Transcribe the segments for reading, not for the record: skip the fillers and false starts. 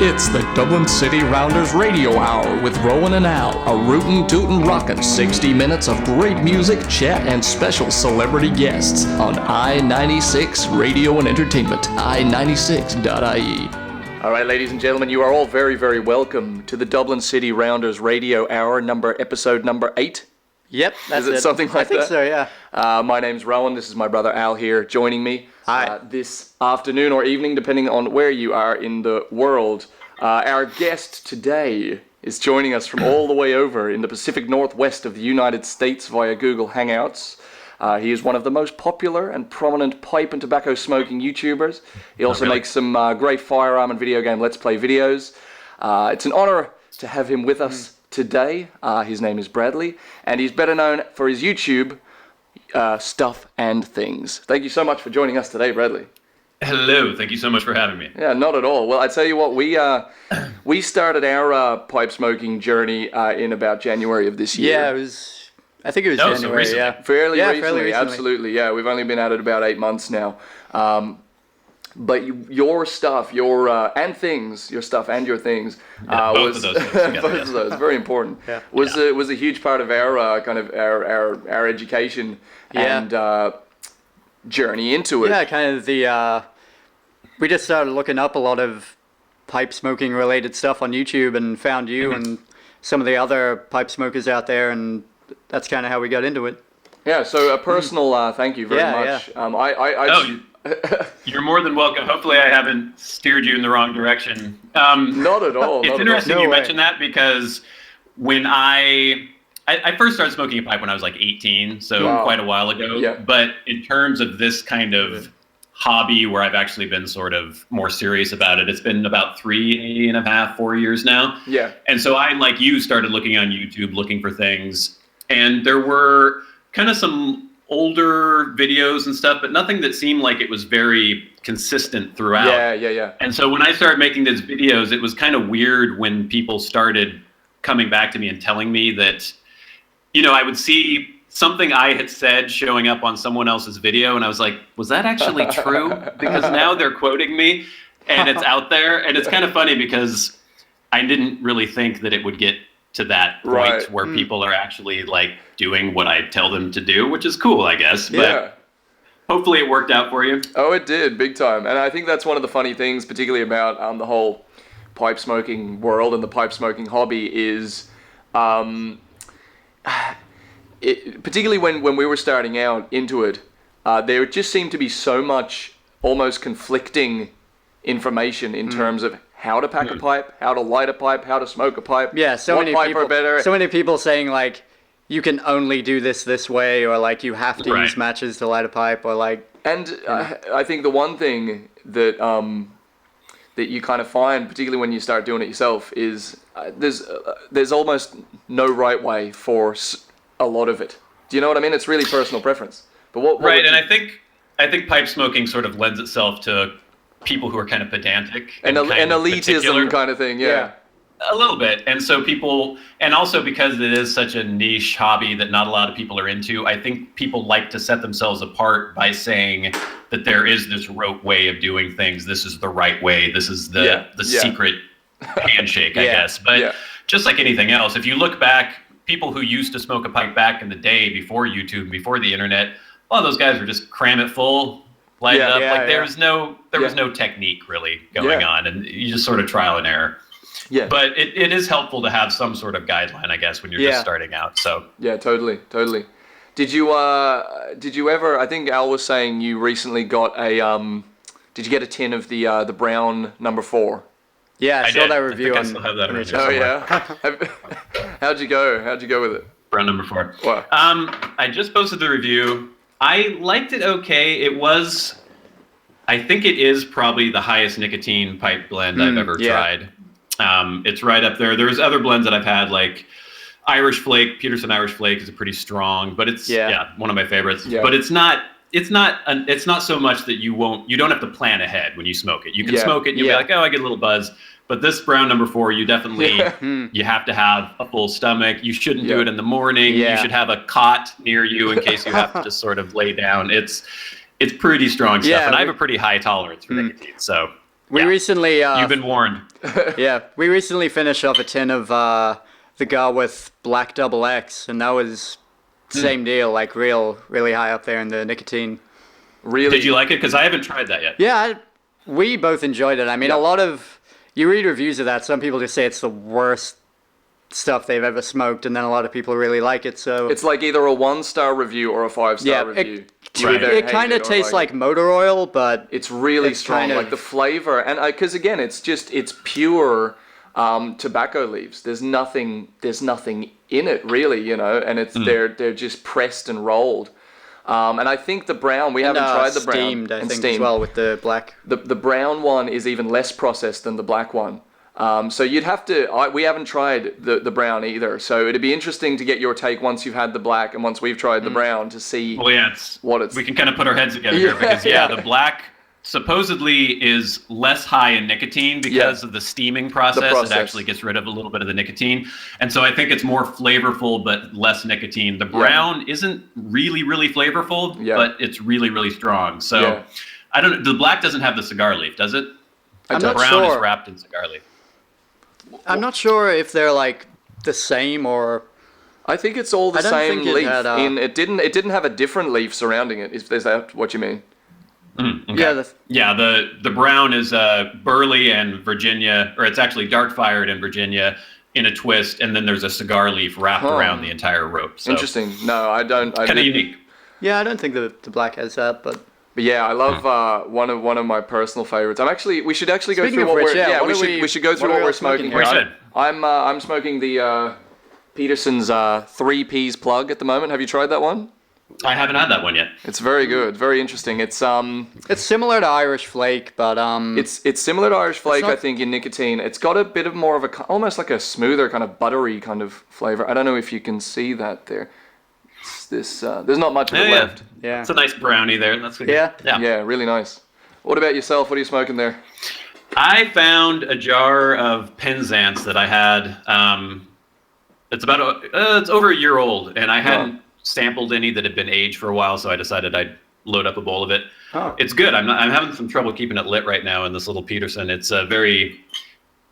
It's the Dublin City Rounders Radio Hour with Rowan and Al, a rootin' tootin' rockin' 60 minutes of great music, chat, and special celebrity guests on I-96 Radio and Entertainment, i96.ie. All right, ladies and gentlemen, you are all very, very welcome to the Dublin City Rounders Radio Hour, episode number 8. Yep, that's it. Is it something like that? I think so, yeah. My name's Rowan. This is my brother Al here joining me. Hi. This afternoon or evening, depending on where you are in the world. Our guest today is joining us from all the way over in the Pacific Northwest of the United States via Google Hangouts. He is one of the most popular and prominent pipe and tobacco smoking YouTubers. He also makes some great firearm and video game Let's Play videos. It's an honor to have him with us today. His name is Bradley, and he's better known for his YouTube stuff and things. Thank you so much for joining us today, Bradley. Hello, thank you so much for having me. Yeah, not at all. Well, I tell you what, we started our pipe smoking journey in about January of this year. Yeah, I think it was January, so yeah. Fairly recently. Absolutely, yeah. We've only been at it about 8 months now. But your stuff, and things, your stuff and your things, both of those things together, both of those, very important. Yeah. Was a huge part of our kind of our education and journey into it. Yeah, kind of we just started looking up a lot of pipe smoking related stuff on YouTube and found you and some of the other pipe smokers out there, and that's kind of how we got into it. Yeah, so a personal thank you very much. Yeah. You're more than welcome. Hopefully I haven't steered you in the wrong direction. Not at all. It's interesting you mentioned that, because when I first started smoking a pipe when I was like 18, so quite a while ago. Yeah. But in terms of this kind of hobby where I've actually been sort of more serious about it, it's been about 3.5, 4 years now. Yeah. And so I, like you, started looking on YouTube, looking for things. And there were kind of some older videos and stuff, but nothing that seemed like it was very consistent throughout. Yeah. And so when I started making these videos, it was kind of weird when people started coming back to me and telling me that, I would see something I had said showing up on someone else's video, and I was like, was that actually true? Because now they're quoting me, and it's out there, and it's kind of funny because I didn't really think that it would get to that point where people are actually like doing what I tell them to do, which is cool, I guess. But hopefully it worked out for you. Oh, it did, big time. And I think that's one of the funny things, particularly about the whole pipe smoking world and the pipe smoking hobby is, particularly when we were starting out into it, there just seemed to be so much almost conflicting information in terms of how to pack a pipe, how to light a pipe, how to smoke a pipe. Yeah, so what many pipe people are better. So many people saying like you can only do this way, or like you have to use matches to light a pipe, or like. And I think the one thing that that you kind of find, particularly when you start doing it yourself, is there's almost no right way for a lot of it. Do you know what I mean? It's really personal preference. But what and I think pipe smoking sort of lends itself to people who are kind of pedantic and elitism kind of thing. Yeah. A little bit. And so people, and also because it is such a niche hobby that not a lot of people are into, I think people like to set themselves apart by saying that there is this rote way of doing things. This is the right way. This is the secret handshake, I guess. But just like anything else, if you look back, people who used to smoke a pipe back in the day before YouTube, before the internet, a lot of those guys were just cram it full, light it up. There was no technique really going on, and you just sort of trial and error. Yeah. But it is helpful to have some sort of guideline, I guess, when you're just starting out. So yeah, totally. Did you ever? I think Al was saying you recently got a. Did you get a tin of the brown number 4? Yeah, I saw that review. I still have that review. Oh yeah. How'd you go with it? Brown number 4. Wow. I just posted the review. I liked it okay. It was, I think it is probably the highest nicotine pipe blend I've ever tried. It's right up there. There's other blends that I've had, like Irish Flake. Peterson Irish Flake is pretty strong, but it's one of my favorites. Yeah. But it's not so much that you don't have to plan ahead when you smoke it. You can smoke it and you'll be like, oh, I get a little buzz. But this brown number 4, you definitely you have to have a full stomach. You shouldn't do it in the morning. You should have a cot near you in case you have to just sort of lay down. It's pretty strong stuff, and I have a pretty high tolerance for nicotine. So We recently You've been warned. we recently finished off a tin of the Gar with Black Double X, and that was same deal, like really high up there in the nicotine. Really? Did you like it? Because I haven't tried that yet. Yeah, we both enjoyed it. I mean, a lot of you read reviews of that. Some people just say it's the worst stuff they've ever smoked, and then a lot of people really like it. So It's like either a 1-star review or a 5-star review. It kind of tastes like motor oil, but it's really strong, kind of, like the flavor, and because again, it's pure tobacco leaves. There's nothing in it really, and it's they're just pressed and rolled. And I think the brown, we haven't tried the brown. Steamed, I think, as well with the black. The brown one is even less processed than the black one. So you'd have to. We haven't tried the brown either. So it'd be interesting to get your take once you've had the black and once we've tried the brown to see. Well, yeah, we can kind of put our heads together here because the black supposedly is less high in nicotine because of the steaming process. It actually gets rid of a little bit of the nicotine, and so I think it's more flavorful but less nicotine. The brown isn't really flavorful, but it's really strong. So I don't. The black doesn't have the cigar leaf, does it? The brown is wrapped in cigar leaf. I'm not sure if they're like the same or. I think it's all the same leaf. It didn't have a different leaf surrounding it. Is that what you mean? Okay. Yeah. The brown is Burley and Virginia, or it's actually dark fired in Virginia in a twist, and then there's a cigar leaf wrapped around the entire rope. So. Interesting. No, I don't. Kind of unique. Yeah, I don't think the black has that, but yeah, I love one of my personal favorites. We should actually go through what we're. We should go through what we're smoking here. I'm smoking the Peterson's 3 Ps plug at the moment. Have you tried that one? I haven't had that one yet. It's very good, very interesting. It's similar to Irish Flake, but it's similar to Irish Flake, I think, in nicotine. It's got a bit of more of a almost like a smoother kind of buttery kind of flavor. I don't know if you can see that there. There's not much of it left. Yeah, it's a nice brownie there. That's good. Yeah, really nice. What about yourself? What are you smoking there? I found a jar of Penzance that I had. It's over a year old, and I hadn't sampled any that had been aged for a while, so I decided I'd load up a bowl of it. It's good. I'm having some trouble keeping it lit right now in this little Peterson. It's a very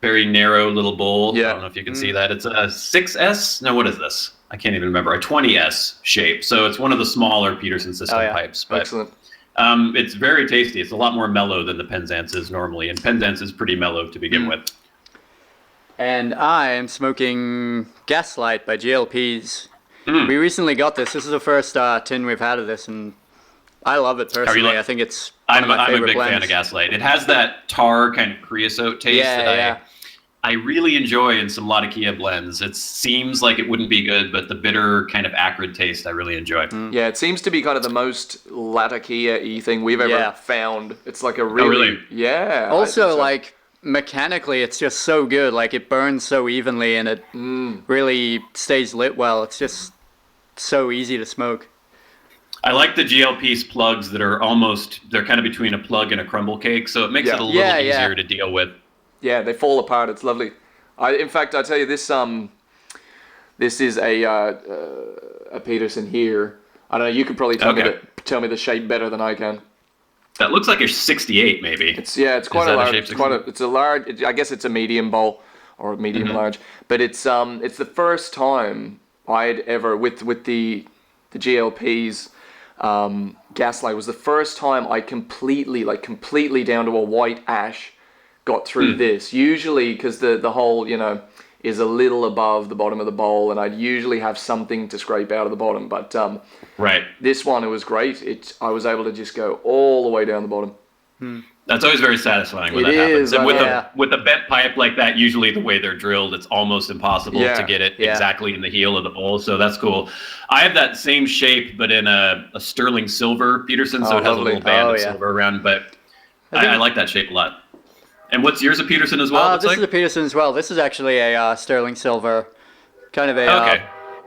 narrow little bowl. I don't know if you can see that. It's a 6S. No, what is this? I can't even remember. A 20S shape. So it's one of the smaller Peterson system pipes. But, excellent. It's very tasty. It's a lot more mellow than the Penzance is normally, and Penzance is pretty mellow to begin with. And I am smoking Gaslight by GLPs. We recently got this. This is the first tin we've had of this, and I love it personally. I think it's one of my favorite I'm a big blends. fan of Gaslight. It has that tar kind of creosote taste that I really enjoy in some Latakia blends. It seems like it wouldn't be good, but the bitter kind of acrid taste I really enjoy. Yeah, it seems to be kind of the most Latakia-y thing we've ever found. It's like a really? Yeah. Also, like, mechanically, it's just so good. Like, it burns so evenly, and it really stays lit well. It's just so easy to smoke. I like the GLP's plugs that are they're kind of between a plug and a crumble cake, so it makes it a little easier to deal with. Yeah, they fall apart. It's lovely. In fact, I tell you, this is a Peterson here. I don't know. You could probably tell me the shape better than I can. That looks like a 68, maybe. It's quite a large. It's a large. I guess it's a medium bowl or medium large. But it's the first time I'd ever with the GLPs. Gaslight was the first time I completely down to a white ash got through this. Usually, because the hole is a little above the bottom of the bowl, and I'd usually have something to scrape out of the bottom. But this one, it was great. I was able to just go all the way down the bottom. That's always very satisfying when that happens. And with a bent pipe like that, usually the way they're drilled, it's almost impossible to get it exactly in the heel of the bowl. So that's cool. I have that same shape, but in a sterling silver Peterson, so it has a little band of silver around. But I like that shape a lot. And what's yours, a Peterson as well? This is a Peterson as well. This is actually a sterling silver, kind of a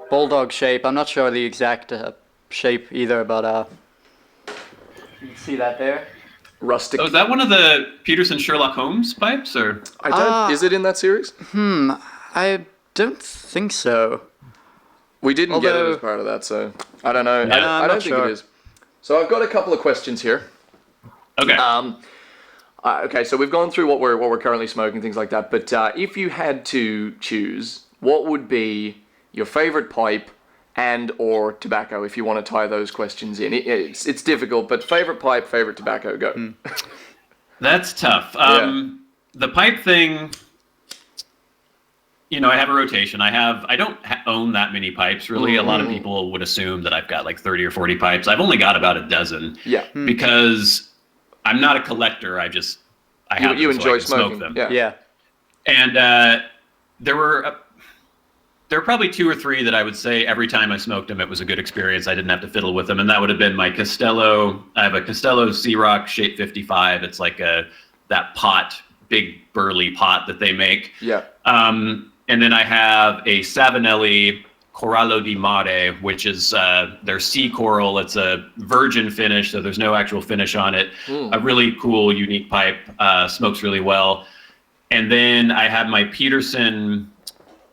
bulldog shape. I'm not sure the exact shape either, but you can see that there. Rustic. Oh, is that one of the Peterson Sherlock Holmes pipes, or I don't? Is it in that series? I don't think so. We didn't get it as part of that, so I don't know. I don't think it is. So I've got a couple of questions here. Okay. Okay, so we've gone through what we're currently smoking, things like that. But if you had to choose, what would be your favorite pipe and or tobacco? If you want to tie those questions in, it's difficult. But favorite pipe, favorite tobacco, go. That's tough. The pipe thing. I have a rotation. I don't own that many pipes, really. A lot of people would assume that I've got like 30 or 40 pipes. I've only got about a dozen. Yeah. Because I'm not a collector. I have you them enjoy so I can smoking. smoke them. Yeah. And there were probably 2 or 3 that I would say every time I smoked them, it was a good experience. I didn't have to fiddle with them. And that would have been my Castello. I have a Castello C-Rock Shape 55. It's like that pot, big burly pot that they make. Yeah. And then I have a Savinelli Corallo di Mare, which is their sea coral. It's a virgin finish, so there's no actual finish on it. A really cool, unique pipe. Smokes really well. And then I have my Peterson.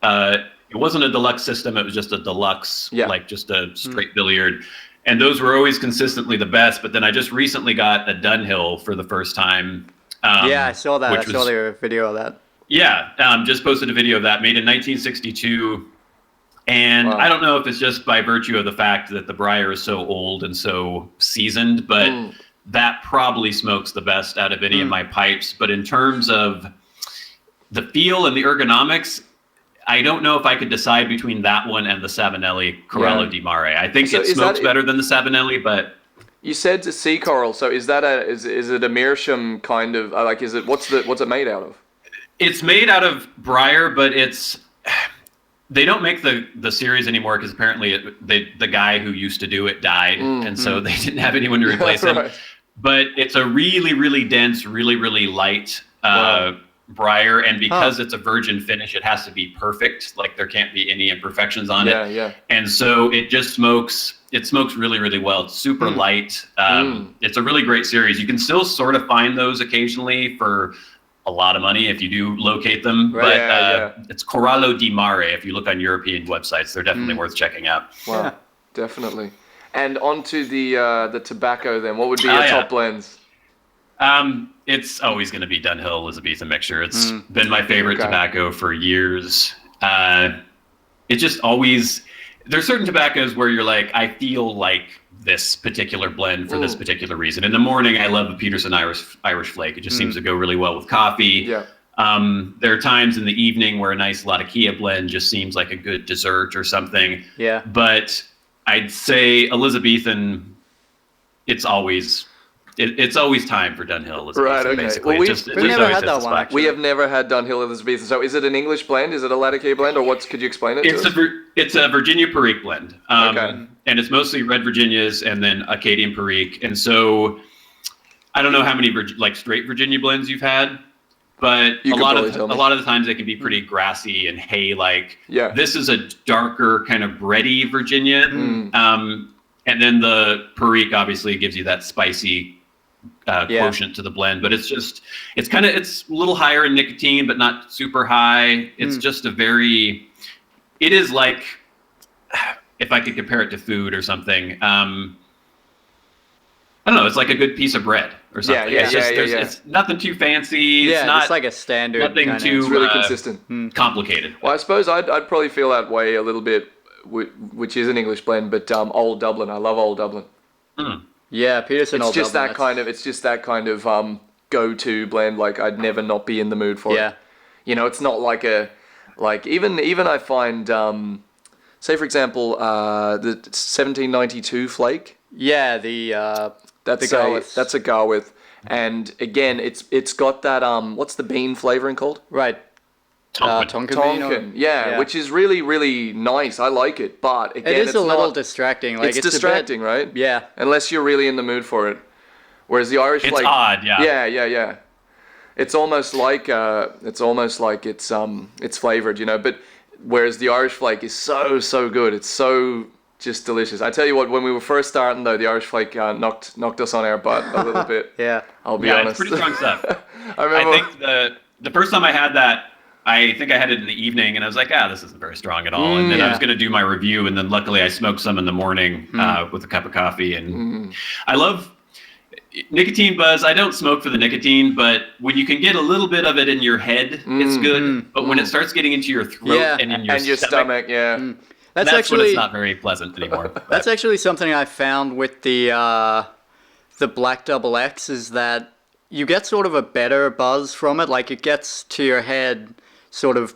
It wasn't a deluxe system. It was just a deluxe, like just a straight billiard. And those were always consistently the best. But then I just recently got a Dunhill for the first time. I saw that. I saw their video of that. Yeah, just posted a video of that, made in 1962. And I don't know if it's just by virtue of the fact that the briar is so old and so seasoned, but that probably smokes the best out of any of my pipes. But in terms of the feel and the ergonomics, I don't know if I could decide between that one and the Savinelli Corallo di Mare. I think it smokes better than the Savinelli, but... You said it's sea coral, so is that is it a meerschaum kind of, like, is it, what's it made out of? It's made out of briar, but they don't make the series anymore because apparently the guy who used to do it died, and so they didn't have anyone to replace him. But it's a really, really dense, really, really light briar, and because it's a virgin finish, it has to be perfect. Like there can't be any imperfections on it. Yeah. And so it just smokes. It smokes really, really well. It's super light. It's a really great series. You can still sort of find those occasionally for a lot of money if you do locate them, but it's Corallo di Mare. If you look on European websites, they're definitely worth checking out. Wow, definitely. And onto the tobacco then. What would be your top blends? It's always going to be Dunhill Elizabethan mixture. It's been my favorite tobacco for years. It just always, there's certain tobaccos where you're like, I feel like this particular blend for this particular reason. In the morning, I love the Peterson Irish Flake. It just seems to go really well with coffee. Yeah. There are times in the evening where a nice Latakia blend just seems like a good dessert or something. Yeah. But I'd say Elizabethan, it's always time for Dunhill Elizabethan, Right, okay. basically. Well, we've never had that one, We have never had Dunhill Elizabethan. So is it an English blend? Is it a Latakia blend? Or could you explain it to us? It's a Virginia Perique blend. Okay. And it's mostly red Virginias and then Acadian Perique. And so I don't know how many straight Virginia blends you've had, but a lot of the times they can be pretty grassy and hay-like. Yeah. This is a darker kind of bready Virginia. And then the Perique obviously gives you that spicy quotient to the blend, but it's a little higher in nicotine, but not super high. It's just it is like, if I could compare it to food or something, I don't know, it's like a good piece of bread or something. It's nothing too fancy. It's like a standard. Nothing too it's really consistent. Complicated. Well, I suppose I'd probably feel that way a little bit, which is an English blend, but Old Dublin. I love Old Dublin. Yeah, Peterson Old Dublin. It's just that kind of go-to blend. Like I'd never not be in the mood for it. It's not like even I find. Say, for example, the 1792 flake. Yeah, that's a Garwith, and again, it's got that what's the bean flavoring called? Right, Tonkin. Yeah, which is really, really nice. I like it, but again, it is a little distracting. Like it's distracting, right? Yeah, unless you're really in the mood for it. Whereas the Irish flake, it's odd. Yeah. It's almost like it's flavored, but. Whereas the Irish flake is so good. It's so just delicious. I tell you what, when we were first starting though, the Irish flake knocked us on our butt a little bit. I'll be honest. It's pretty strong stuff. I think the first time I had that, I think I had it in the evening, and I was like, this isn't very strong at all. And then I was going to do my review, and then luckily I smoked some in the morning with a cup of coffee. And I love, nicotine buzz, I don't smoke for the nicotine, but when you can get a little bit of it in your head, it's good. But when it starts getting into your throat and in your stomach, that's actually, when it's not very pleasant anymore. That's actually something I found with the Black Double X, is that you get sort of a better buzz from it. Like, it gets to your head sort of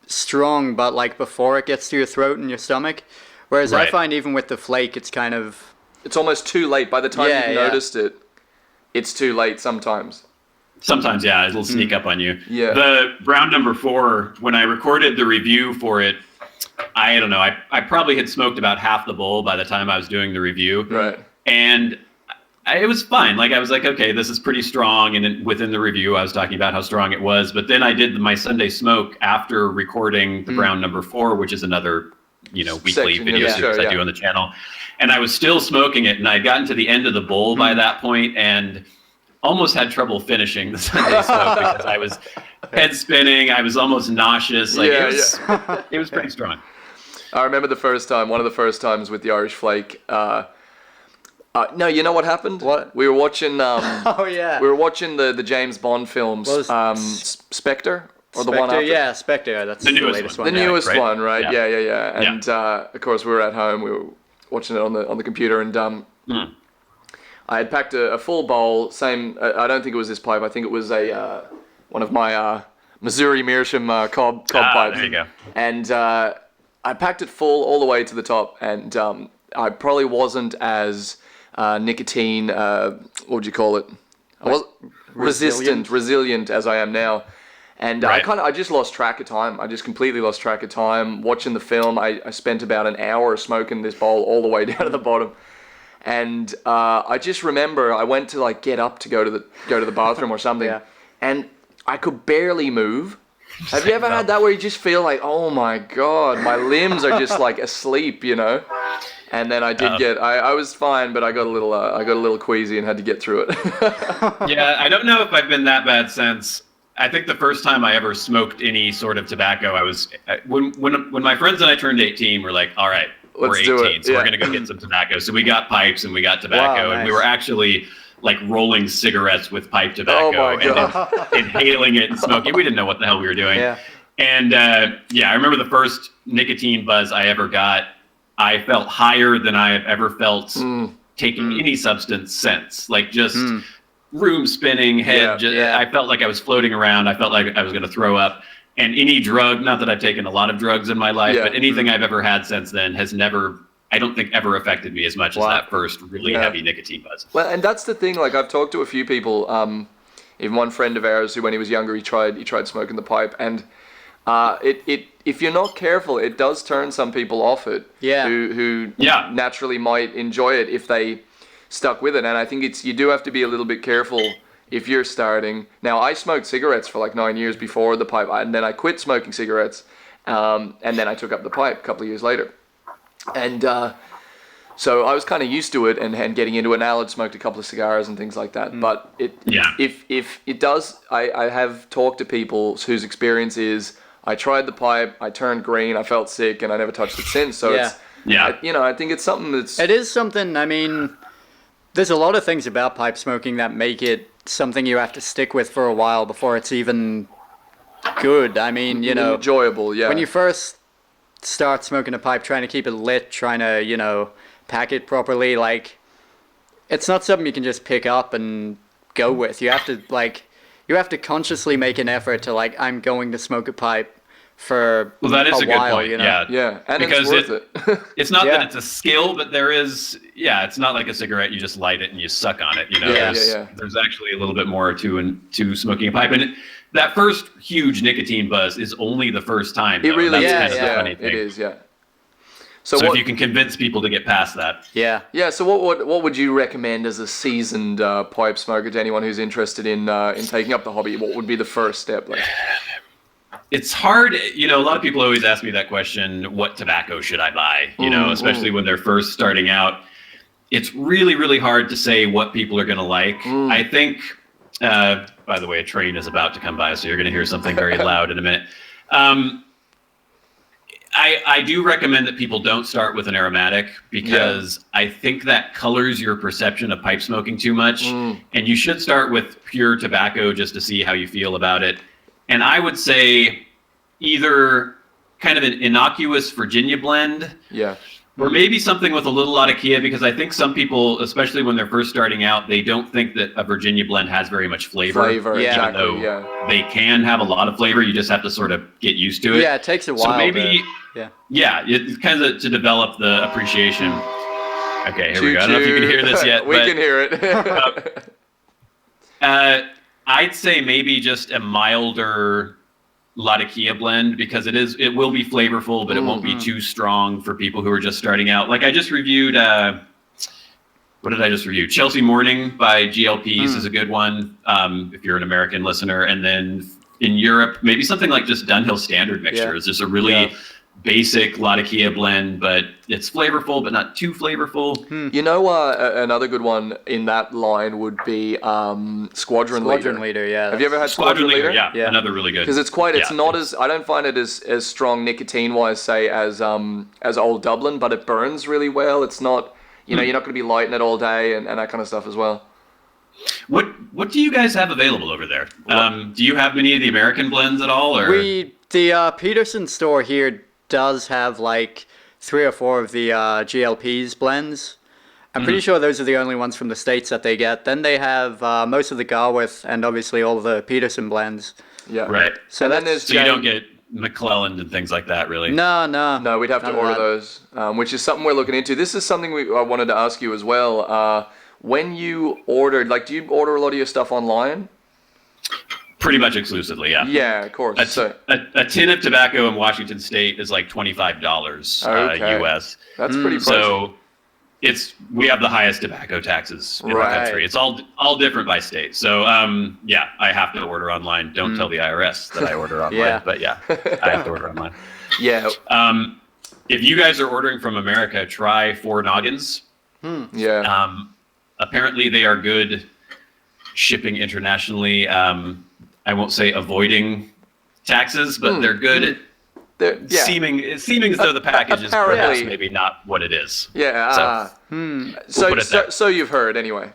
strong, but like before it gets to your throat and your stomach. Whereas I find even with the flake, it's kind of... It's almost too late. By the time you've noticed it, it's too late sometimes. Sometimes, yeah, it'll sneak up on you. Yeah. The Brown number 4, when I recorded the review for it, I don't know, I probably had smoked about half the bowl by the time I was doing the review. Right. And it was fine. Like, I was like, okay, this is pretty strong. And then within the review, I was talking about how strong it was. But then I did my Sunday smoke after recording the Brown number 4, which is another, weekly video series I do on the channel. And I was still smoking it. And I'd gotten to the end of the bowl by that point and almost had trouble finishing the Sunday smoke because I was head spinning. I was almost nauseous. Like, it was pretty strong. I remember one of the first times with the Irish Flake. No, you know what happened? What? We were watching. We were watching the James Bond films. Spectre, or the one after? Yeah, Spectre. That's the latest one. The newest one, right? Yeah. Yeah. And of course, we were at home. We were watching it on the computer, and I had packed a full bowl. Same. I don't think it was this pipe. I think it was one of my Missouri Meerschaum cob pipes. There you go. And I packed it full all the way to the top, and I probably wasn't as nicotine, what would you call it? I was resilient as I am now. And I just lost track of time. I just completely lost track of time. Watching the film, I spent about an hour smoking this bowl all the way down to the bottom. And I just remember I went to get up to go to the bathroom or something, and I could barely move. Have you ever had that where you just feel like, oh my God, my limbs are just asleep, And then I did I was fine, but I got a little queasy and had to get through it. Yeah, I don't know if I've been that bad since. I think the first time I ever smoked any sort of tobacco, I was when my friends and I turned 18, we're like, all right, we're 18, so we're gonna go get some tobacco. So we got pipes and we got tobacco, and we were actually rolling cigarettes with pipe tobacco and inhaling it and smoking. We didn't know what the hell we were doing. Yeah. And I remember the first nicotine buzz I ever got. I felt higher than I have ever felt taking any substance since. Room spinning, head. I felt like I was floating around. I felt like I was going to throw up. And any drug, not that I've taken a lot of drugs in my life, but anything I've ever had since then has never, I don't think, ever affected me as much as that first really heavy nicotine buzz. Well, and that's the thing. I've talked to a few people, even one friend of ours who, when he was younger, he tried smoking the pipe, and if you're not careful, it does turn some people off it. Yeah. Who naturally might enjoy it if they stuck with it. And I think you do have to be a little bit careful if you're starting. Now, I smoked cigarettes for 9 years before the pipe, and then I quit smoking cigarettes, and then I took up the pipe a couple of years later. And so I was kind of used to it and getting into it. Now I'd smoked a couple of cigars and things like that. But if it does, I have talked to people whose experience is, I tried the pipe, I turned green, I felt sick, and I never touched it since. So I think it's something that's... It is something, I mean, there's a lot of things about pipe smoking that make it something you have to stick with for a while before it's even good. I mean, enjoyable, yeah. When you first start smoking a pipe, trying to keep it lit, trying to, pack it properly, it's not something you can just pick up and go with. You have to consciously make an effort to I'm going to smoke a pipe for that is a good while, point. Yeah, and because it's worth it. It's not that it's a skill, but there is. Yeah, it's not like a cigarette. You just light it and you suck on it. There's actually a little bit more to smoking a pipe, and that first huge nicotine buzz is only the first time. It really is. Kind of the funny thing. It is. Yeah. So if you can convince people to get past that. Yeah. Yeah. So what would you recommend as a seasoned pipe smoker to anyone who's interested in taking up the hobby? What would be the first step? It's hard. A lot of people always ask me that question, what tobacco should I buy? Especially when they're first starting out. It's really, really hard to say what people are going to like. I think, by the way, a train is about to come by, so you're going to hear something very loud in a minute. I do recommend that people don't start with an aromatic because I think that colors your perception of pipe smoking too much. And you should start with pure tobacco just to see how you feel about it. And I would say either kind of an innocuous Virginia blend. Yeah. Or maybe something with a little Latakia, because I think some people, especially when they're first starting out, they don't think that a Virginia blend has very much flavor. Exactly, even though they can have a lot of flavor. You just have to sort of get used to it. Yeah, it takes a while. So maybe, it's kind of to develop the appreciation. Okay, here we go. I don't know if you can hear this yet. We can hear it. I'd say maybe just a milder Latakia blend, because it will be flavorful, but it won't be too strong for people who are just starting out. Like I just reviewed, what did I just review? Chelsea Morning by GLPs is a good one, if you're an American listener. And then in Europe, maybe something like just Dunhill Standard Mixture is just a really basic Latakia blend, but it's flavorful, but not too flavorful. You know, another good one in that line would be Squadron Leader. Yeah. Have you ever had Squadron Leader? Yeah, another really good. Because it's not as, I don't find it as strong nicotine-wise, say, as Old Dublin, but it burns really well. It's not, you're not going to be lighting it all day and that kind of stuff as well. What do you guys have available over there? Do you have many of the American blends at all? Or The Peterson store here does have like 3 or 4 of the GLP's blends. I'm pretty sure those are the only ones from the States that they get. Then they have most of the Garwith and obviously all of the Peterson blends. Yeah. Right. So then there's you don't get McClelland and things like that, really? No, we'd have to order those, which is something we're looking into. This is something I wanted to ask you as well. When you ordered, do you order a lot of your stuff online? Pretty much exclusively, yeah. Yeah, of course. A tin of tobacco in Washington State is like $25 US. That's pretty pricey. So we have the highest tobacco taxes in the country. It's all different by state. So I have to order online. Don't tell the IRS that I order online, but I have to order online. Yeah. If you guys are ordering from America, try 4 Noggins. Yeah. Apparently they are good shipping internationally. I won't say avoiding taxes, but they're good at seeming as though the package is perhaps maybe not what it is. Yeah. So you've heard anyway.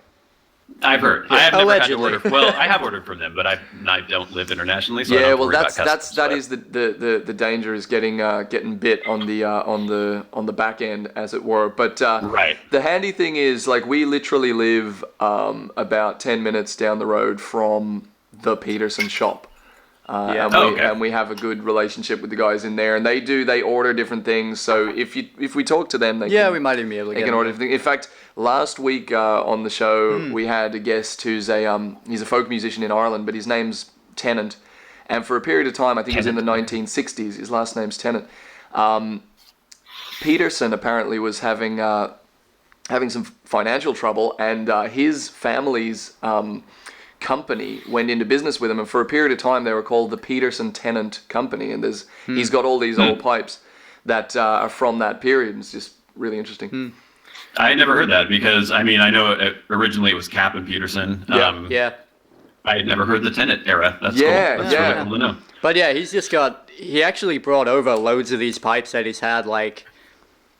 I've heard. I have never had to order. Well, I have ordered from them, but I don't live internationally, so I don't worry about customs. That is the danger, is getting bit on the back end, as it were. But the handy thing is, we literally live about 10 minutes down the road from the Peterson shop. And we have a good relationship with the guys in there, and they order different things. So if we talk to them, we might even be able to get order different things. In fact, last week on the show we had a guest who's he's a folk musician in Ireland, but his name's Tennant, and for a period of time, I think it was in the 1960s, his last name's Tennant. Peterson apparently was having some financial trouble, and his family's company went into business with him, and for a period of time they were called the Peterson Tennant Company, and he's got all these old pipes that are from that period. It's just really interesting. I had never heard that, because I know originally it was Cap and Peterson. I had never heard the Tennant era. That's cool. That's really cool to know. But he actually brought over loads of these pipes that he's had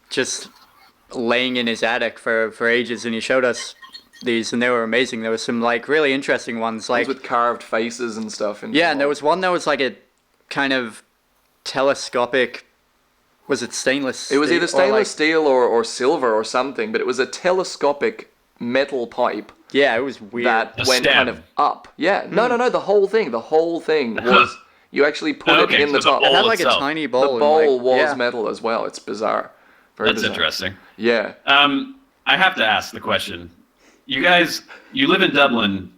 just laying in his attic for ages, and he showed us these, and they were amazing. There was some really interesting ones, with carved faces and stuff. And there was one that was a kind of telescopic. Was it stainless? It was either stainless steel or silver or something, but it was a telescopic metal pipe. Yeah, it was weird. That went kind of up. Yeah, no, the whole thing was you actually put it in the top. It had a tiny bowl. The bowl was metal as well. It's bizarre. Very That's bizarre. Interesting. Yeah. I have to ask the question. You guys, you live in Dublin.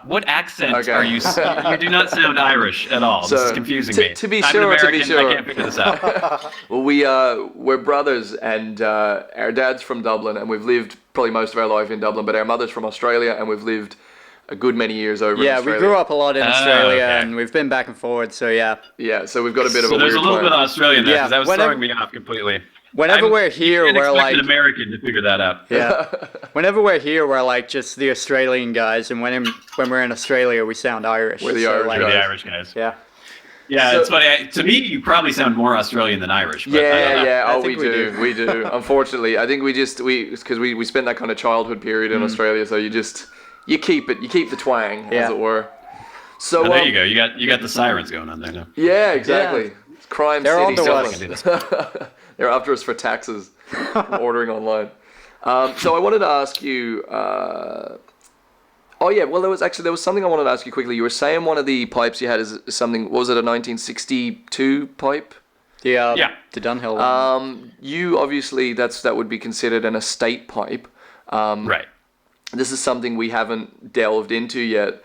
What accent are you? You do not sound Irish at all. This is confusing me. To be I'm sure, an American, I can't figure this out. Well, we're brothers, and our dad's from Dublin, and we've lived probably most of our life in Dublin, but our mother's from Australia, and we've lived a good many years over in Australia. Yeah, we grew up a lot in Australia, and we've been back and forth, so yeah. Yeah, so we've got a bit of a weird there's a little bit of Australian there, because that was whenever, throwing me off completely. Whenever we're here, we're like an American to figure that out. Yeah. Whenever we're here, we're like just the Australian guys, and when we're in Australia, we sound Irish. We're the Irish guys. The Irish guys. Yeah. Yeah, So- it's funny. To me, you probably sound more Australian than Irish. But I don't know. Yeah. I Oh, we think we do. do. We do. Unfortunately, I think because we spent that kind of childhood period in Australia, so you keep the twang, as Yeah. it were. So Oh, there you go. You got the sirens going on there now. Yeah, exactly. It's Crime They're City. on to Dublin. us. Do this. They're after us for taxes from ordering online. So I wanted to ask you. Oh yeah, well there was something I wanted to ask you quickly. You were saying one of the pipes you had is something. What was it, a 1962 pipe? Yeah. The Dunhill one. You obviously that would be considered an estate pipe. Right. This is something we haven't delved into yet.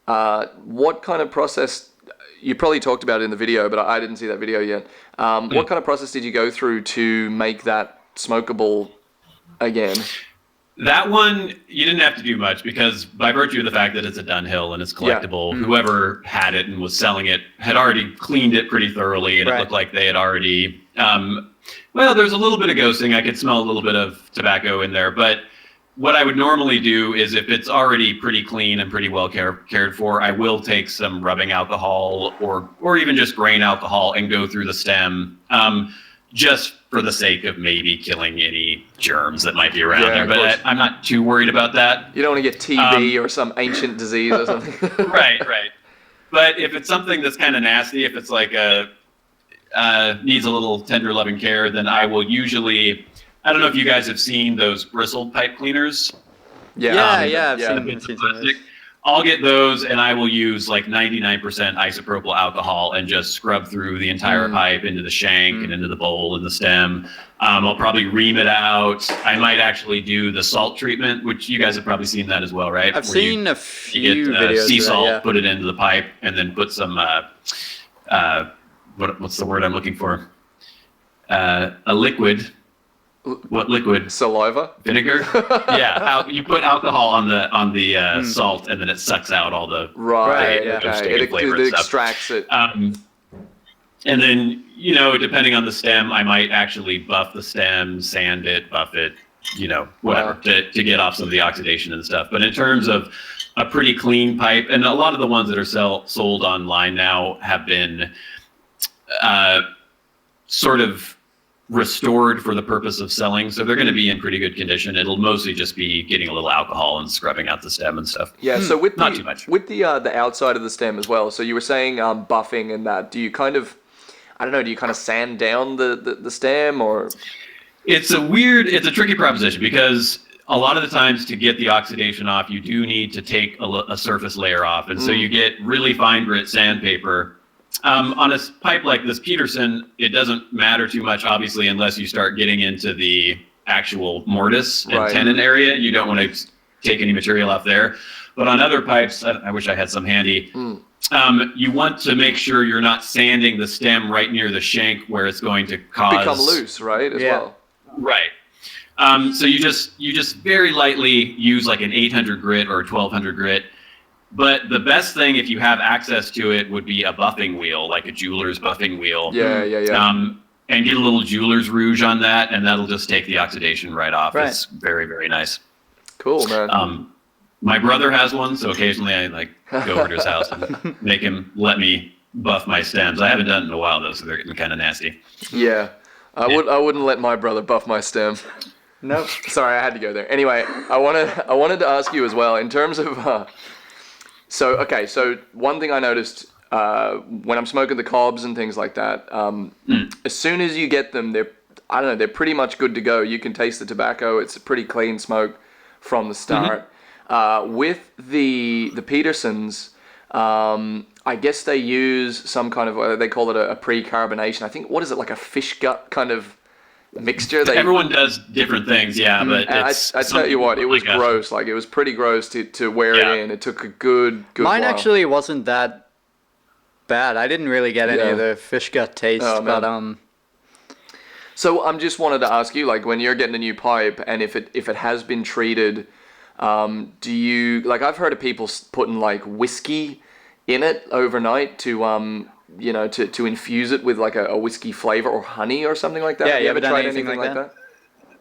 What kind of process? You probably talked about it in the video, but I didn't see that video yet. What kind of process did you go through to make that smokable again? That one, you didn't have to do much because by virtue of the fact that it's a Dunhill and it's collectible, whoever had it and was selling it had already cleaned it pretty thoroughly, and it looked like they had already. Well, there's a little bit of ghosting. I could smell a little bit of tobacco in there, but what I would normally do is if it's already pretty clean and pretty well cared for, I will take some rubbing alcohol or even just grain alcohol and go through the stem. Just for the sake of maybe killing any germs that might be around there. of course. But I'm not too worried about that. You don't want to get TB or some ancient disease or something. Right. But if it's something that's kind of nasty, if it's like needs a little tender loving care, then I will usually, I don't know if you guys have seen those bristle pipe cleaners. Yeah, I've The seen bits of some of plastic. those. I'll get those and I will use like 99% isopropyl alcohol and just scrub through the entire pipe into the shank and into the bowl and the stem. I'll probably ream it out. I might actually do the salt treatment, which you guys have probably seen that as well, right? I've Where seen a you few get videos sea of that, salt, yeah. put it into the pipe, and then put some what's the word I'm looking for? A liquid. What liquid? Saliva. Vinegar. Yeah, you put alcohol on the salt, and then it sucks out all the Right. yeah. Okay. It flavor and stuff. extracts it. And then, depending on the stem, I might actually buff the stem, sand it, buff it, whatever, to get off some of the oxidation and stuff. But in terms of a pretty clean pipe, and a lot of the ones that are sold online now have been sort of restored for the purpose of selling. So they're going to be in pretty good condition. It'll mostly just be getting a little alcohol and scrubbing out the stem and stuff. Yeah, so with Not too much. with the outside of the stem as well. So you were saying buffing and that. Do you kind of, I don't know, do you kind of sand down the stem or? It's a tricky proposition because a lot of the times to get the oxidation off, you do need to take a surface layer off. And so you get really fine grit sandpaper. On a pipe like this Peterson, it doesn't matter too much, obviously, unless you start getting into the actual mortise and tenon area. You don't want to take any material off there. But on other pipes, I wish I had some handy. You want to make sure you're not sanding the stem right near the shank where it's going to cause Become loose, right? As well. Right. So you just very lightly use like an 800 grit or a 1200 grit. But the best thing, if you have access to it, would be a buffing wheel, like a jeweler's buffing wheel. Yeah. And get a little jeweler's rouge on that, and that'll just take the oxidation right off. Right. It's very, very nice. Cool, man. My brother has one, so occasionally I go over to his house and make him let me buff my stems. I haven't done it in a while though, so they're getting kind of nasty. Yeah. I wouldn't let my brother buff my stem. Nope. Sorry, I had to go there. Anyway, I wanted to ask you as well in terms of. So one thing I noticed when I'm smoking the cobs and things like that, as soon as you get them, they're pretty much good to go. You can taste the tobacco. It's a pretty clean smoke from the start. With the Petersons, I guess they use some kind of, they call it a pre-carbonation. I think, what is it, like a fish gut kind of mixture? Everyone does different things, yeah, but I tell you what, it was gross. Like, it was pretty gross to wear it in. It took a good Mine while. actually wasn't that bad. I didn't really get any of the fish gut taste, Oh, but man. So I'm just wanted to ask you, like, when you're getting a new pipe, and if it has been treated, do you, like, I've heard of people putting like whiskey in it overnight to to infuse it with like a whiskey flavor or honey or something like that. Yeah, Have you you ever ever done tried anything anything like like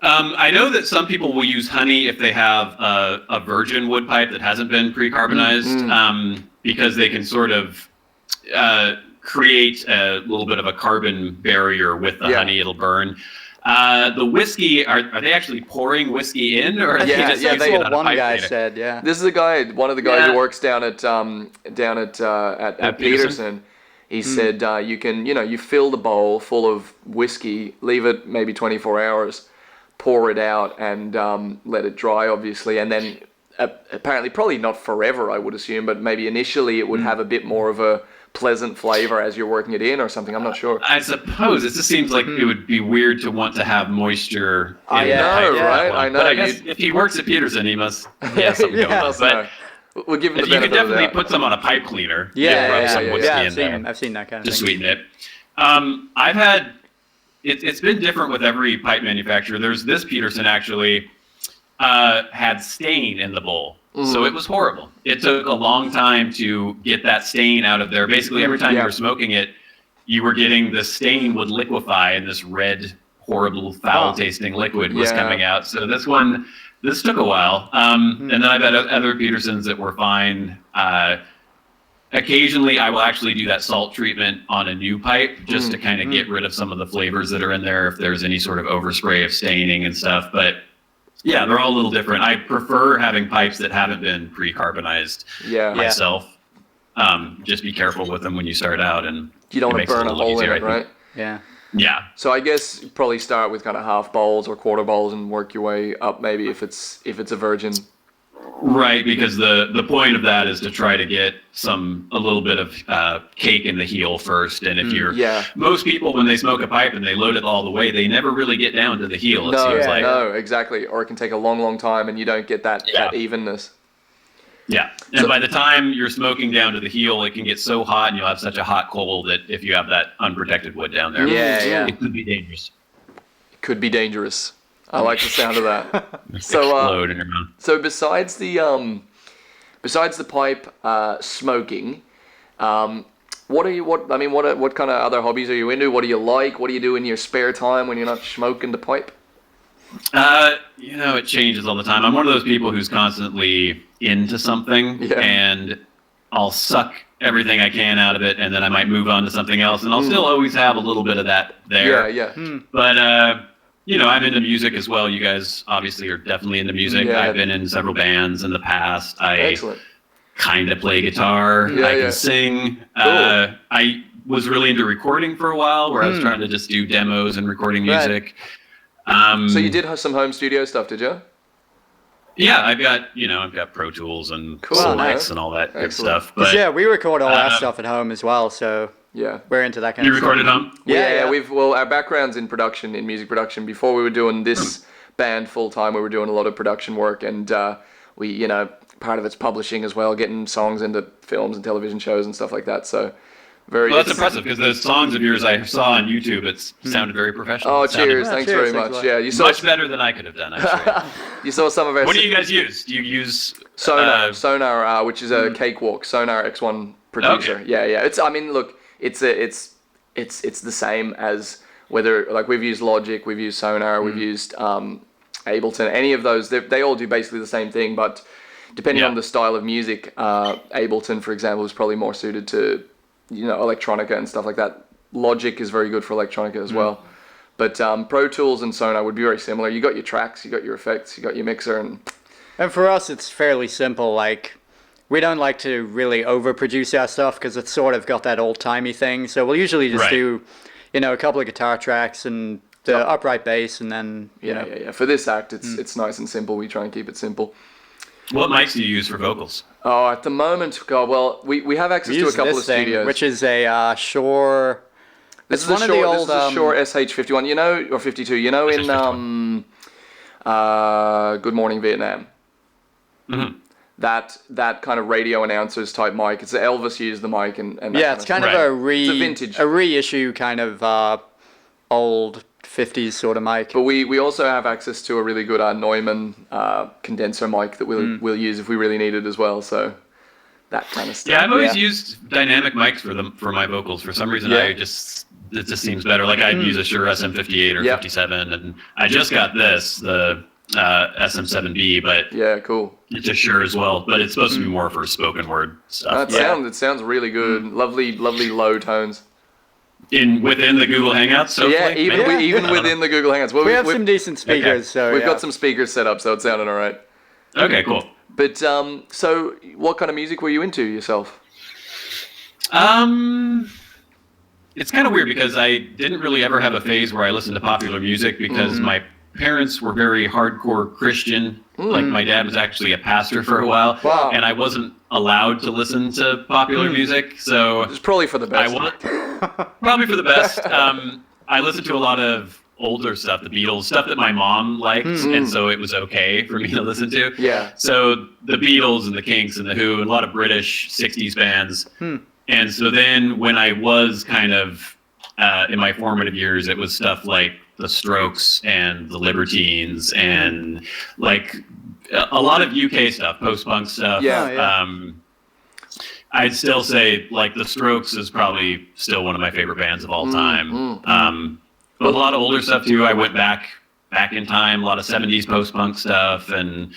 that? I know that some people will use honey if they have a virgin wood pipe that hasn't been pre-carbonized, because they can sort of create a little bit of a carbon barrier with the honey. It'll burn. The whiskey, are they actually pouring whiskey in, or are they just using that's it what on a one pipe guy cleaner? said. Yeah. This is one of the guys who works down at Peterson. He said you can, you fill the bowl full of whiskey, leave it maybe 24 hours, pour it out, and let it dry, obviously, and then apparently probably not forever, I would assume, but maybe initially it would have a bit more of a pleasant flavor as you're working it in or something. I'm not sure. I suppose it just seems like it would be weird to want to have moisture. I know, right? I know. But I guess if he works at Peterson, he must have something going on. But we'll give him the you could benefit of definitely that. put some on a pipe cleaner. Yeah, rub some whiskey in there I've seen that kind of to thing. sweeten it. I've had it's been different with every pipe manufacturer. There's this Peterson actually had stain in the bowl. So it was horrible. It took a long time to get that stain out of there. Basically, every time you were smoking it, you were getting the stain would liquefy and this red, horrible, foul-tasting liquid was coming out. So this took a while. And then I've had other Petersons that were fine. Occasionally, I will actually do that salt treatment on a new pipe just to kind of get rid of some of the flavors that are in there if there's any sort of overspray of staining and stuff. But yeah, they're all a little different. I prefer having pipes that haven't been pre-carbonized myself. Just be careful with them when you start out, and you don't want to burn a hole in it, right? Yeah. Yeah. So I guess probably start with kind of half bowls or quarter bowls and work your way up. Maybe if it's a virgin. Right, because the point of that is to try to get a little bit of cake in the heel first. And if you're most people when they smoke a pipe and they load it all the way, they never really get down to the heel. It seems like. No, exactly. Or it can take a long, long time, and you don't get that evenness. Yeah, and by the time you're smoking down to the heel, it can get so hot, and you'll have such a hot coal that if you have that unprotected wood down there, it could be dangerous. It could be dangerous. I like the sound of that. Explode in your mouth. So besides the pipe smoking, what kind of other hobbies are you into? What do you like? What do you do in your spare time when you're not smoking the pipe? It changes all the time. I'm one of those people who's constantly into something, and I'll suck everything I can out of it, and then I might move on to something else, and I'll still always have a little bit of that there. But I'm into music as well. You guys obviously are definitely into music. I've been in several bands in the past. I kind of play guitar. I can sing. Cool. I was really into recording for a while, where I was trying to just do demos and recording music. So you did some home studio stuff, did you? Yeah, I've got Pro Tools and Sonics and all that good stuff. But we record all our stuff at home as well, so we're into that kind of stuff. You record at home? Yeah. Our background's in production, in music production. Before we were doing this band full time, we were doing a lot of production work, and we, part of it's publishing as well, getting songs into films and television shows and stuff like that. So. That's impressive because the songs of yours I saw on YouTube, it sounded very professional. Oh, cheers! Thanks very much. Yeah, you saw much better than I could have done. Actually, you saw some of our. What do you guys use? Do you use Sonar, which is a cakewalk Sonar X1 producer. Okay. Yeah. It's the same as whether we've used Logic, we've used Sonar, we've used Ableton. Any of those, they all do basically the same thing, but depending on the style of music, Ableton, for example, is probably more suited to electronica and stuff like that. Logic is very good for electronica as well. But Pro Tools and Sonar would be very similar. You got your tracks, you got your effects, you got your mixer, and for us it's fairly simple. We don't like to really overproduce our stuff because it's sort of got that old-timey thing. So we'll usually just do, a couple of guitar tracks and the upright bass, and then For this act, it's nice and simple. We try and keep it simple. What mics do you use for vocals? Oh, at the moment, we have access to a couple of studios. Which is a Shure. This is a Shure SH51, or 52. In Good Morning Vietnam. Mm-hmm. That kind of radio announcers type mic. It's Elvis used the mic, and it's kind of it's a vintage, a reissue kind of old 50s sort of mic. But we also have access to a really good Neumann condenser mic that we'll use if we really need it as well. So that kind of stuff. Yeah, I've always used dynamic mics for my vocals. For some reason, it just seems better. I'd use a Shure SM58 or 57, and I just got the SM7B, but Yeah, cool. it's a Shure as well. But it's supposed to be more for spoken word stuff. It sounds really good. Lovely low tones. Within the Google Hangouts, so Yeah, even within the Google Hangouts. Well, We have some decent speakers, so we've got some speakers set up, so it sounded all right. Okay, cool. But so what kind of music were you into yourself? It's kind of weird because I didn't really ever have a phase where I listened to popular music because my parents were very hardcore Christian. Like my dad was actually a pastor for a while, Wow. and I wasn't allowed to listen to popular music, so It's probably for the best. probably for the best. I listened to a lot of older stuff, the Beatles, stuff that my mom liked, and so it was okay for me to listen to. Yeah. So the Beatles and the Kinks and the Who and a lot of British 60s bands. And so then when I was kind of in my formative years, it was stuff like the Strokes and the Libertines and like a lot of UK stuff, post-punk stuff. Yeah. I'd still say like the Strokes is probably still one of my favorite bands of all time. But a lot of older stuff too. I went back in time, a lot of 70s post-punk stuff and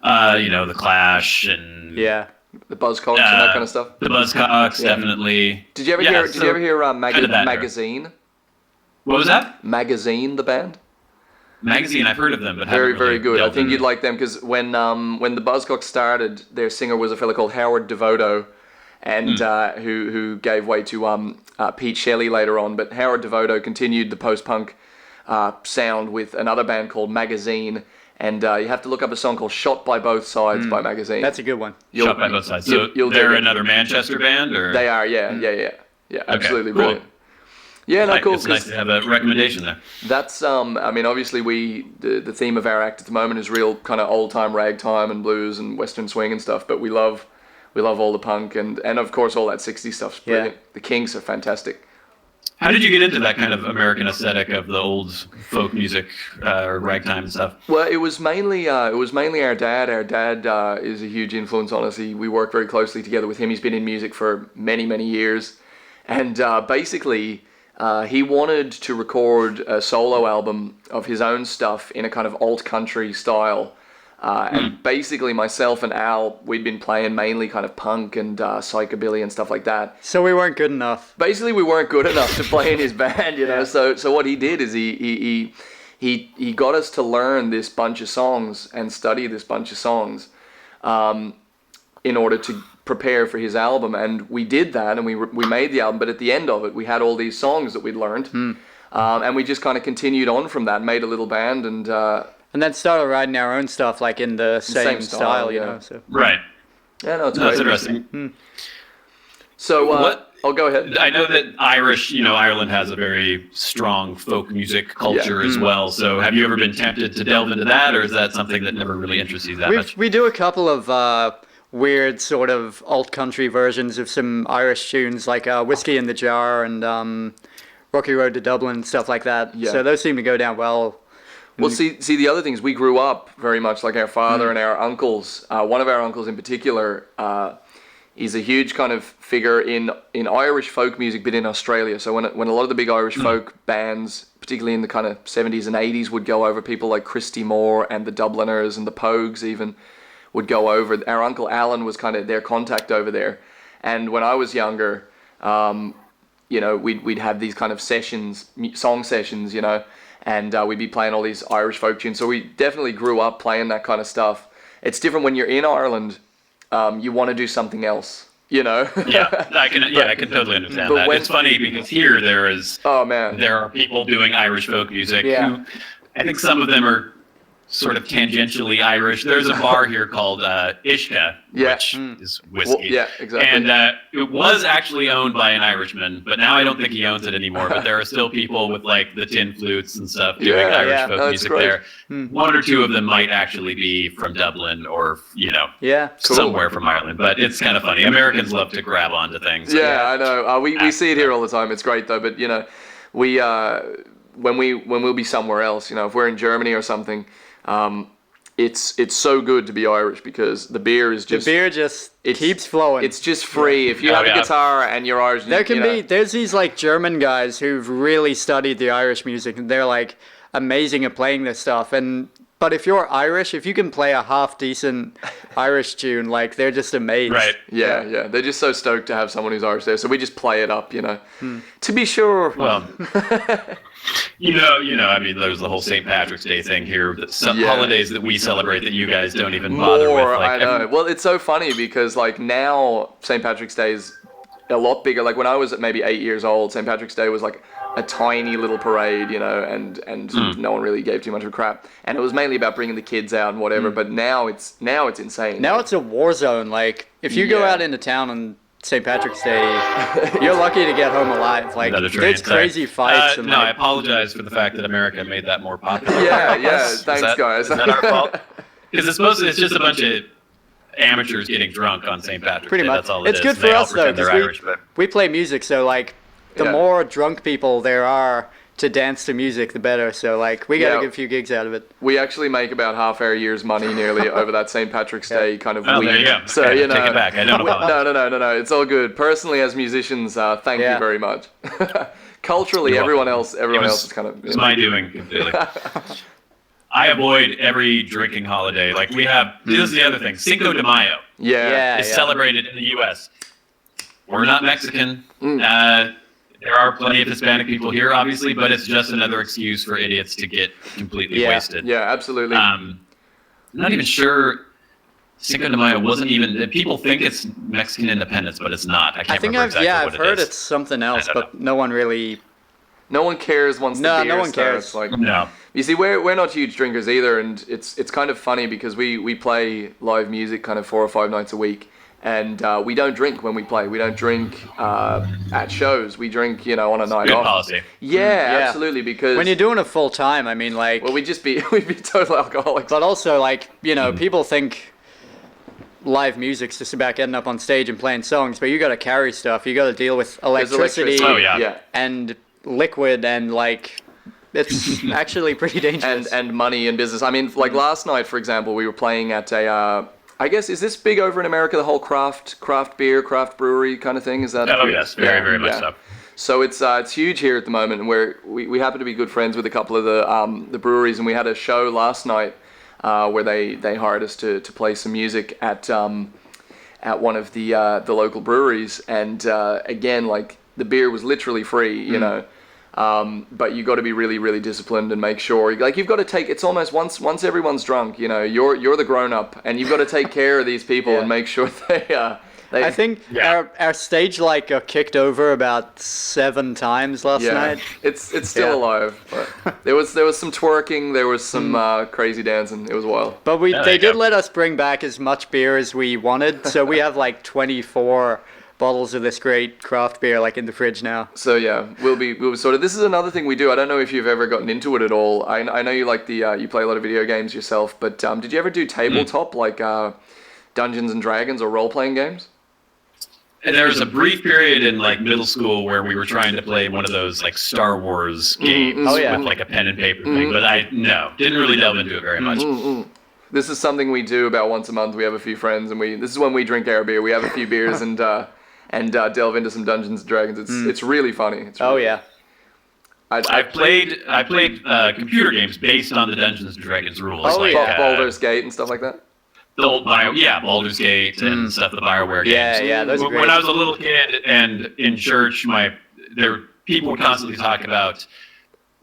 the Clash and The Buzzcocks and that kind of stuff. The Buzzcocks, definitely. Did you ever hear? Did you ever hear Magazine? What was that? Magazine, the band. Magazine, I've heard of them, but Very, haven't really very good. I delved think in. you'd like them because when the Buzzcocks started, their singer was a fellow called Howard Devoto, and who gave way to Pete Shelley later on. But Howard Devoto continued the post-punk sound with another band called Magazine. And you have to look up a song called "Shot by Both Sides" by Magazine. That's a good one. Shot by Both Sides. So they're another Manchester band, or they are, yeah, absolutely cool. brilliant. Yeah, no, cool. It's nice to have a recommendation there. That's I mean, obviously the theme of our act at the moment is real kind of old time ragtime and blues and western swing and stuff. But we love all the punk and of course all that 60s stuff's brilliant. Yeah. The Kinks are fantastic. How did you get into that kind of American aesthetic of the old folk music or ragtime and stuff? Well, it was mainly our dad. Our dad is a huge influence on us. We work very closely together with him. He's been in music for many, many years, and basically he wanted to record a solo album of his own stuff in a kind of alt country style. And basically myself and Al, we'd been playing mainly kind of punk and psychobilly and stuff like that. So we weren't good enough. Basically, we weren't good enough to play in his band, you know. So what he did is he got us to learn this bunch of songs and study this bunch of songs in order to prepare for his album. And we did that, and we made the album. But at the end of it, we had all these songs that we'd learned, and we just kind of continued on from that, made a little band, and then started writing our own stuff, like in the same style, you know. So. Right. Yeah, no, it's That's great. interesting. So what? Oh, go ahead. I know that Ireland has a very strong folk music culture as well. So have you ever been tempted to delve into that, or is that something that never really interests you that much? We do a couple of weird sort of alt country versions of some Irish tunes, like Whiskey in the Jar and Rocky Road to Dublin, stuff like that. Yeah. So those seem to go down well. Well, see, the other thing is we grew up very much like our father and our uncles. One of our uncles in particular is a huge kind of figure in Irish folk music, but in Australia. So when a lot of the big Irish folk bands, particularly in the kind of 70s and 80s, would go over, people like Christy Moore and the Dubliners and the Pogues even would go over. Our Uncle Alan was kind of their contact over there. And when I was younger, we'd have these kind of sessions, song sessions, you know, and we'd be playing all these Irish folk tunes. So we definitely grew up playing that kind of stuff. It's different when you're in Ireland. You want to do something else, you know? I can totally understand that. It's funny because here there are people doing Irish folk music who, I think some of them are sort of tangentially Irish. There's a bar here called Ishka, which is whiskey. Well, yeah, exactly. And it was actually owned by an Irishman, but now I don't think he owns it anymore. But there are still people with like the tin flutes and stuff doing Irish folk music there. One or two of them might actually be from Dublin or, somewhere from Ireland. But it's kind of funny. Americans love to grab onto things. I know. We see it here all the time. It's great though. But, you know, when we'll be somewhere else, you know, if we're in Germany or something, it's so good to be Irish because the beer just keeps flowing. It's just free. If you have a guitar and you're Irish, there's these like German guys who've really studied the Irish music and they're like amazing at playing this stuff, and But if you're Irish, if you can play a half decent Irish tune, like they're just amazed. Right. Yeah. They're just so stoked to have someone who's Irish there. So we just play it up, To be sure. Well, I mean, there's the whole St. Patrick's Day thing here. Some holidays that we celebrate that you guys don't even bother with. Like, I know. Well, it's so funny because like now St. Patrick's Day is a lot bigger. Like when I was maybe 8 years old, St. Patrick's Day was like a tiny little parade, and no one really gave too much of a crap. And it was mainly about bringing the kids out and whatever. But now it's insane. Now it's a war zone. Like if you go out into town on St. Patrick's Day, you're lucky to get home alive. Like there's crazy fights. And I apologize for the fact that America made that more popular. Yeah. Thanks, guys. Is that our fault? Because it's just a bunch of amateurs getting drunk on St. Patrick's Pretty Day. much. That's all it is. It's good And for they all us though, pretend they're Irish, but we play music, so like the more drunk people there are to dance to music, the better. So like we got a good few gigs out of it. We actually make about half our year's money nearly over that St. Patrick's Day kind of Oh, week. there you go. So Okay, take it back. I don't apologize. No. It's all good. Personally, as musicians, thank you very much. Culturally, You're everyone welcome. else is kind of. It's my doing completely. I avoid every drinking holiday. Like we have, this is the other thing. Cinco de Mayo is celebrated in the U.S. We're not Mexican. There are plenty of Hispanic people here, obviously, but it's just another excuse for idiots to get completely wasted. Yeah, absolutely. I'm not even sure Cinco de Mayo wasn't even. People think it's Mexican independence, but it's not. I can't remember exactly what I've heard it is. it's something else, but no one really. No one cares once the beer no one starts. cares. Like, No. You see, we're not huge drinkers either, and it's kind of funny because we play live music kind of 4 or 5 nights a week, and we don't drink when we play. We don't drink at shows. We drink, on a night Good off. policy. Yeah, absolutely. Because when you're doing it full time, I mean, like. well, we'd be total alcoholics. But also, like, people think live music's just about getting up on stage and playing songs, but you got to carry stuff. You got to deal with There's electricity. Oh, yeah. And liquid and like. It's actually pretty dangerous. And money and business. I mean, like last night, for example, we were playing at a. I guess, is this big over in America? The whole craft beer, craft brewery kind of thing. Is that? Oh yes, very much so. So it's huge here at the moment, and we happen to be good friends with a couple of the breweries, and we had a show last night where they hired us to play some music at one of the local breweries, and again, like the beer was literally free, but you got to be really, really disciplined and make sure, like you've got to take. It's almost once everyone's drunk, you're the grown up, and you've got to take care of these people and make sure they. I think our stage light got kicked over about 7 times last night. It's still alive. But there was some twerking, there was some crazy dancing. It was wild. But they did let us bring back as much beer as we wanted, so we have like 24 bottles of this great craft beer like in the fridge now. So we'll be sort of. This is another thing we do. I don't know if you've ever gotten into it at all. I know you like you play a lot of video games yourself, but did you ever do tabletop like Dungeons and Dragons or role playing games? And there was a brief period in like middle school where we were trying to play one of those like Star Wars games with like a pen and paper thing, but didn't really delve into it very much. This is something we do about once a month. We have a few friends, and this is when we drink our beer. We have a few beers and delve into some Dungeons and Dragons. It's really funny. It's really I played computer games based on the Dungeons and Dragons rules. Baldur's Gate and stuff like that. The old Baldur's Gate and stuff, the BioWare games. Yeah, those are great. When I was a little kid and in church, people would constantly talk about.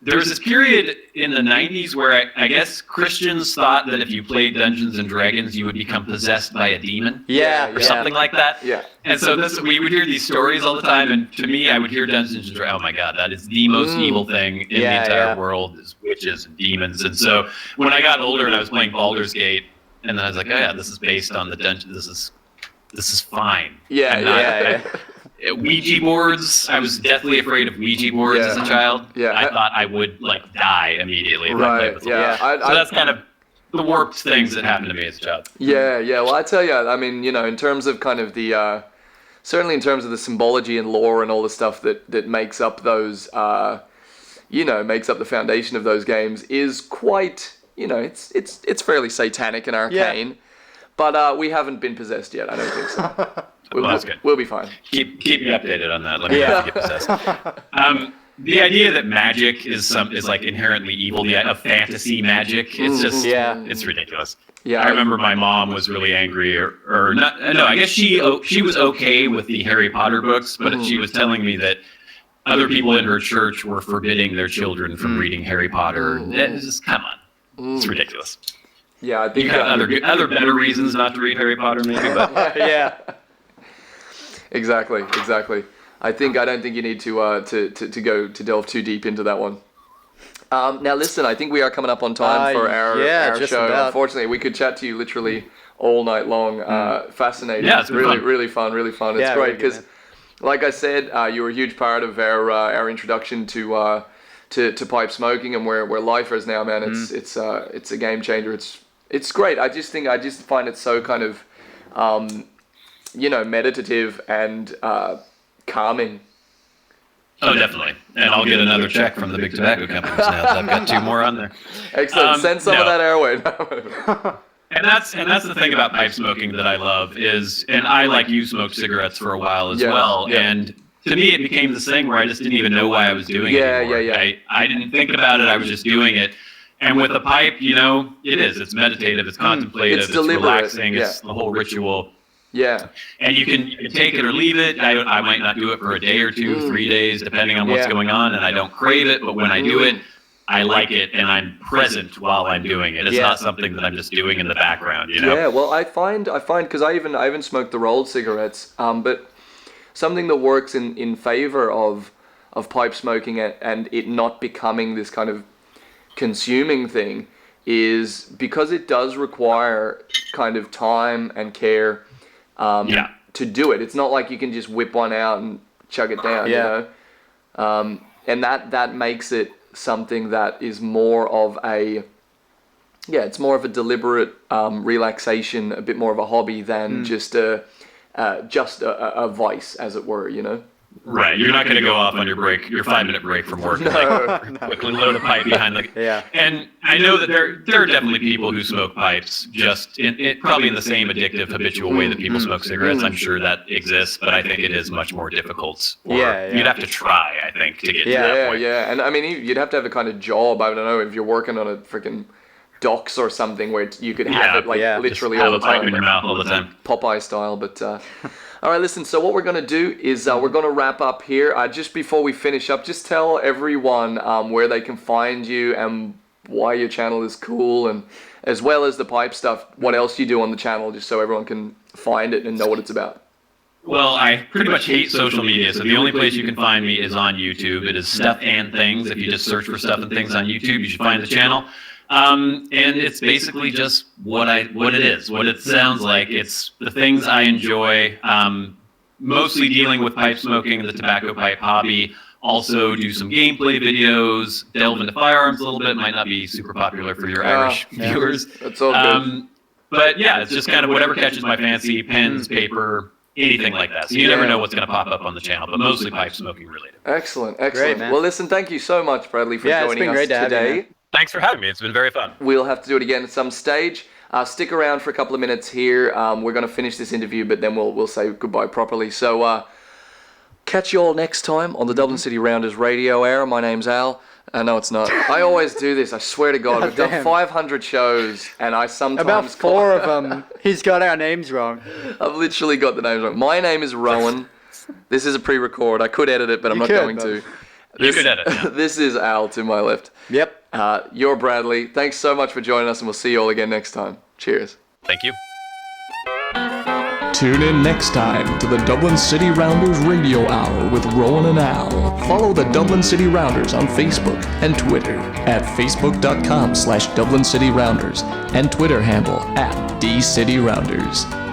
There was this period in the 90s where I guess Christians thought that if you played Dungeons and Dragons, you would become possessed by a demon. Or something like that. Yeah. And so we would hear these stories all the time, and to me, I would hear Dungeons and Dragons. Oh my God, that is the most evil thing in the entire world is witches and demons. And so when I got older and I was playing Baldur's Gate, and then I was like, oh yeah, this is based on the dungeon. This is fine. Ouija boards. I was deathly afraid of Ouija boards as a child. Yeah. I thought I would like die immediately if I played with them. So that's kind of the warped things that happened to me as a child. Yeah. Well, I tell you, I mean, in terms of kind of the, certainly in terms of the symbology and lore and all the stuff that makes up those, makes up the foundation of those games is quite, it's fairly satanic and arcane. But we haven't been possessed yet. I don't think so. Well, that's good. We'll be fine. Keep me updated on that. Let me know if you get possessed. the idea that magic is like inherently evil, of fantasy magic, it's just it's ridiculous. Yeah, I remember my mom was really angry, or not. No, I guess she was okay with the Harry Potter books, but she was telling me that other people in her church were forbidding their children from reading Harry Potter. It's just, come on, it's ridiculous. Yeah, I think you got other better reasons not to read Harry Potter, maybe. But Yeah. Exactly. I don't think you need to delve too deep into that one. Now listen, I think we are coming up on time for our just show. about. Unfortunately, we could chat to you literally all night long. Fascinating. Yeah, it's been fun. really fun. It's Yeah, great really good, because, like I said, you were a huge part of our introduction to pipe smoking and where life is now, man. It's a game changer. It's great. I just find it so kind of meditative and calming. oh, definitely. And I'll get another check from the big tobacco companies now that I've got 2 more on there. Excellent. Send some of that our way. And that's the thing about pipe smoking that I love is, and I, like you, smoked cigarettes for a while as well. Yeah. And to me, it became this thing where I just didn't even know why I was doing it anymore. I didn't think about it. I was just doing it. And with a pipe, it's meditative, it's contemplative, it's relaxing, it's the whole ritual. Yeah. And you can take it or leave it. I might not do it for a day or 2, 3 days, depending on what's going on, and I don't crave it. But when I do it, I like it, and I'm present while I'm doing it. It's not something that I'm just doing in the background, Yeah, well, I find because I even smoked the rolled cigarettes, but something that works in favor of pipe smoking and it not becoming this kind of consuming thing is because it does require kind of time and care to do it. It's not like you can just whip one out and chug it down, and that makes it something that is more of it's more of a deliberate relaxation, a bit more of a hobby than just a vice, as it were, Right, you're not going to go off on your 5-minute break from work and quickly load a pipe behind the. And I know that there are definitely people who smoke pipes just probably in the same addictive, habitual way that people smoke cigarettes. I'm sure that exists, but I think it is much more difficult. You'd have to try, I think, to get to that point. Yeah, and I mean, you'd have to have a kind of job. I don't know if you're working on a freaking docks or something where you could have it literally all the time. Have a pipe in your mouth all the time. Popeye style, but. All right, listen, so what we're going to do is we're going to wrap up here. Just before we finish up, just tell everyone where they can find you and why your channel is cool, and as well as the pipe stuff, what else you do on the channel, just so everyone can find it and know what it's about. Well, I pretty much hate social media, so the only place you can find me is on YouTube. It is Stuff and Things. If you just search for Stuff and Things on YouTube, you should find the channel. And it's basically just what it sounds like. It's the things I enjoy, mostly dealing with pipe smoking and the tobacco pipe hobby. Also do some gameplay videos, delve into firearms a little bit. Might not be super popular for your Irish viewers. That's all good. But yeah, it's just kind of whatever catches my fancy, pens, paper, anything like that. So you never know what's going to pop up on the channel, but mostly pipe smoking related. Excellent. Great, man. Well, listen, thank you so much, Bradley, for joining us today. Thanks for having me. It's been very fun. We'll have to do it again at some stage. Stick around for a couple of minutes here. We're going to finish this interview, but then we'll say goodbye properly. So catch you all next time on the Dublin City Rounders radio hour. My name's Al. No, it's not. I always do this. I swear to God. We've done 500 shows, and I sometimes... About 4 of them, he's got our names wrong. I've literally got the names wrong. My name is Rowan. This is a pre-record. I could edit it, but I'm not going to. You could edit. Yeah. This is Al to my left. Yep. You're Bradley. Thanks so much for joining us, and we'll see you all again next time. Cheers. Thank you. Tune in next time to the Dublin City Rounders Radio Hour with Rowan and Al. Follow the Dublin City Rounders on Facebook and Twitter at facebook.com/Dublin City Rounders and Twitter handle @DCityRounders.